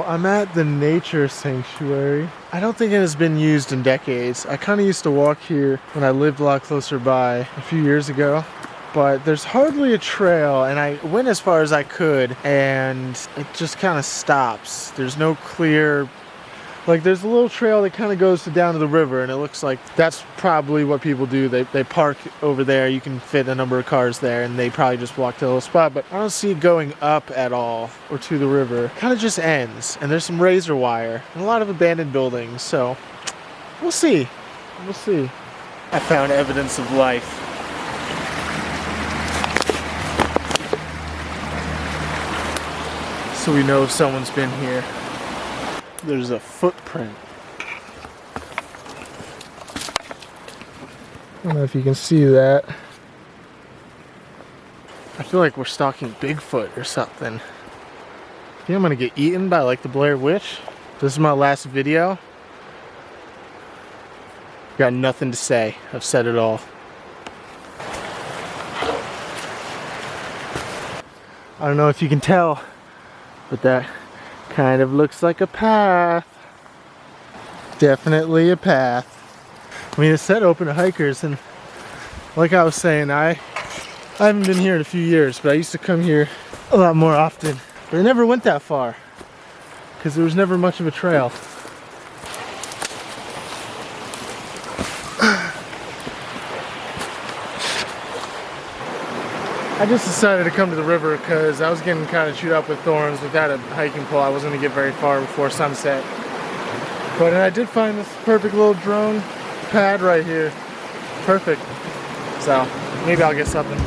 I'm at the nature sanctuary. I don't think it has been used in decades. I kind of used to walk here when I lived a lot closer by a few years ago, but there's hardly a trail, and I went as far as I could and it just kind of stops. There's no clear, like there's a little trail that kind of goes down to the river, and it looks like that's probably what people do. They park over there. You can fit a number of cars there, and they probably just walk to a little spot, but I don't see it going up at all or to the river. It kind of just ends, and there's some razor wire and a lot of abandoned buildings, so we'll see. We'll see. I found evidence of life. So we know someone's been here. There's a footprint. I don't know if you can see that. I feel like we're stalking Bigfoot or something. I think I'm gonna get eaten by like the Blair Witch. This is my last video. Got nothing to say. I've said it all. I don't know if you can tell, but that kind of looks like a path. Definitely a path. I mean, it's set open to hikers, and like I was saying, I haven't been here in a few years, but I used to come here a lot more often. But I never went that far because there was never much of a trail. I just decided to come to the river because I was getting kind of chewed up with thorns. Without a hiking pole, I wasn't going to get very far before sunset. But I did find this perfect little drone pad right here. Perfect. So maybe I'll get something.